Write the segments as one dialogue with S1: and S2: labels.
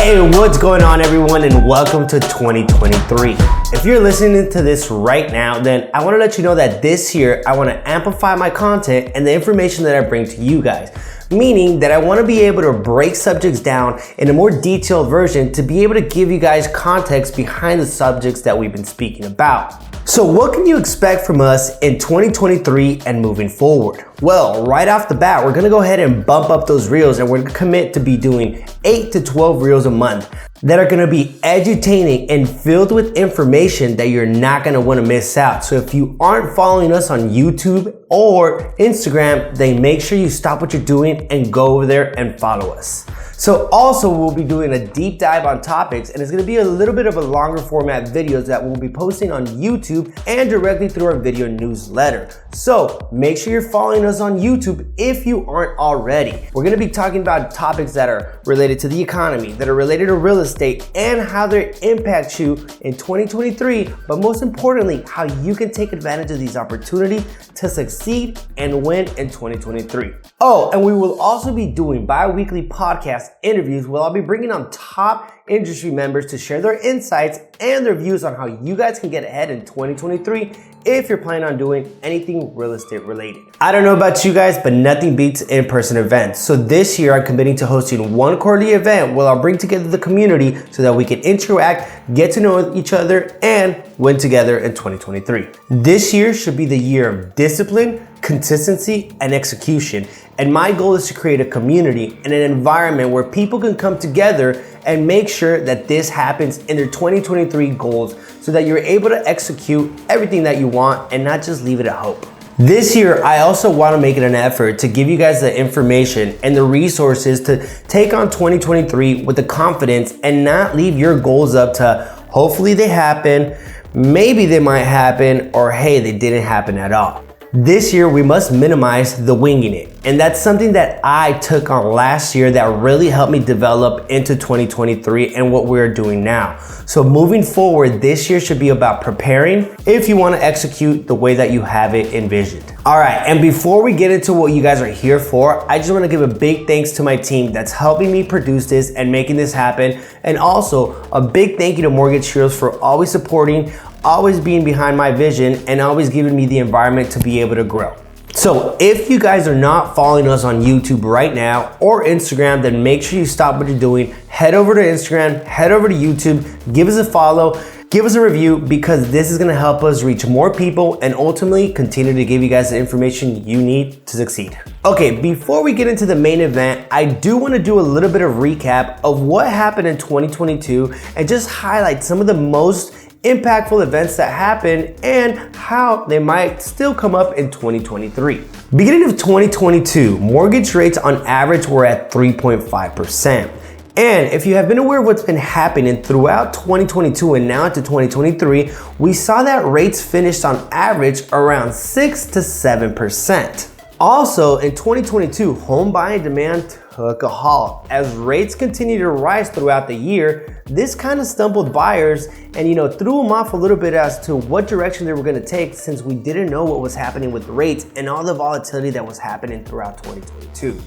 S1: Hey, what's going on everyone, and welcome to 2023. If you're listening to this right now, then I want to let you know that this year I want to amplify my content and the information that I bring to you guys. Meaning that I want to be able to break subjects down in a more detailed version to be able to give you guys context behind the subjects that we've been speaking about. So what can you expect from us in 2023 and moving forward? Well, right off the bat, we're gonna go ahead and bump up those reels, and we're gonna commit to be doing 8 to 12 reels a month that are gonna be edutaining and filled with information that you're not gonna wanna miss out. So if you aren't following us on YouTube or Instagram, then make sure you stop what you're doing and go over there and follow us. So also we'll be doing a deep dive on topics, and it's gonna be a little bit of a longer format videos that we'll be posting on YouTube and directly through our video newsletter. So make sure you're following us on YouTube if you aren't already. We're gonna be talking about topics that are related to the economy, that are related to real estate, and how they impact you in 2023, but most importantly, how you can take advantage of these opportunities to succeed and win in 2023. Oh, and we will also be doing bi-weekly podcast interviews where I'll be bringing on top industry members to share their insights and their views on how you guys can get ahead in 2023 if you're planning on doing anything real estate related. I don't know about you guys, but nothing beats in-person events. So this year I'm committing to hosting one quarterly event where I'll bring together the community so that we can interact, get to know each other, and win together in 2023. This year should be the year of discipline, consistency, and execution. And my goal is to create a community and an environment where people can come together and make sure that this happens in their 2023 goals so that you're able to execute everything that you want and not just leave it at hope. This year, I also want to make it an effort to give you guys the information and the resources to take on 2023 with the confidence and not leave your goals up to hopefully they happen, maybe they might happen, or hey, they didn't happen at all. This year, we must minimize the winging it. And that's something that I took on last year that really helped me develop into 2023 and what we're doing now. So moving forward, this year should be about preparing if you want to execute the way that you have it envisioned. All right, and before we get into what you guys are here for, I just want to give a big thanks to my team that's helping me produce this and making this happen. And also a big thank you to Mortgage Heroes for always supporting, always being behind my vision, and always giving me the environment to be able to grow. So if you guys are not following us on YouTube right now or Instagram, then make sure you stop what you're doing, head over to Instagram, head over to YouTube, give us a follow, give us a review, because this is gonna help us reach more people and ultimately continue to give you guys the information you need to succeed. Okay, before we get into the main event, I do wanna do a little bit of recap of what happened in 2022 and just highlight some of the most impactful events that happened and how they might still come up in 2023. Beginning of 2022, mortgage rates on average were at 3.5%. And if you have been aware of what's been happening throughout 2022 and now into 2023, we saw that rates finished on average around 6 to 7%. Also, in 2022, home buying demand took a halt. As rates continued to rise throughout the year, this kind of stumbled buyers and threw them off a little bit as to what direction they were going to take, since we didn't know what was happening with rates and all the volatility that was happening throughout 2022.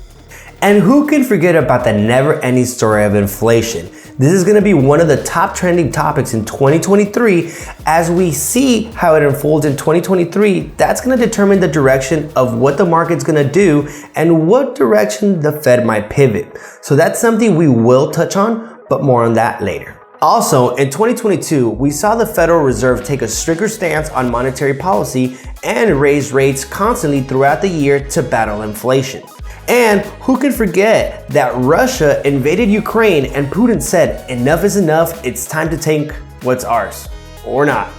S1: And who can forget about the never-ending story of inflation? This is gonna be one of the top trending topics in 2023. As we see how it unfolds in 2023, that's gonna determine the direction of what the market's gonna do and what direction the Fed might pivot. So that's something we will touch on, but more on that later. Also, in 2022, we saw the Federal Reserve take a stricter stance on monetary policy and raise rates constantly throughout the year to battle inflation. And who can forget that Russia invaded Ukraine and Putin said, enough is enough, it's time to take what's ours. Or not,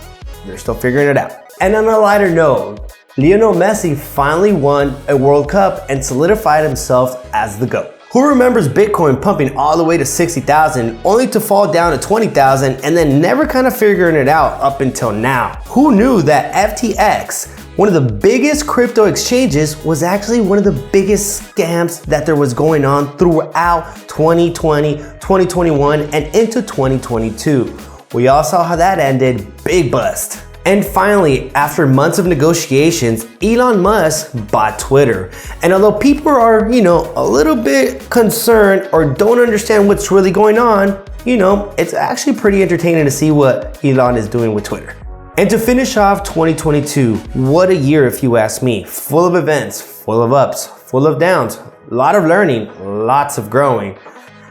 S1: they're still figuring it out. And on a lighter note, Lionel Messi finally won a World Cup and solidified himself as the GOAT. Who remembers Bitcoin pumping all the way to 60,000 only to fall down to 20,000 and then never kind of figuring it out up until now? Who knew that FTX, one of the biggest crypto exchanges, was actually one of the biggest scams that there was going on throughout 2020, 2021, and into 2022? We all saw how that ended, big bust. And finally, after months of negotiations, Elon Musk bought Twitter. And although people are, a little bit concerned or don't understand what's really going on, it's actually pretty entertaining to see what Elon is doing with Twitter. And to finish off 2022, what a year if you ask me. Full of events, full of ups, full of downs, a lot of learning, lots of growing.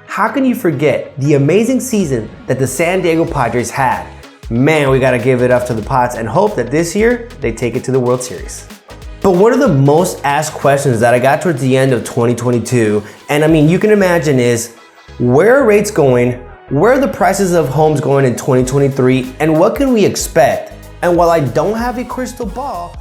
S1: How can you forget the amazing season that the San Diego Padres had? Man, we gotta give it up to the Pods and hope that this year they take it to the World Series. But one of the most asked questions that I got towards the end of 2022, and you can imagine, is where are rates going? Where are the prices of homes going in 2023? And what can we expect? And while I don't have a crystal ball,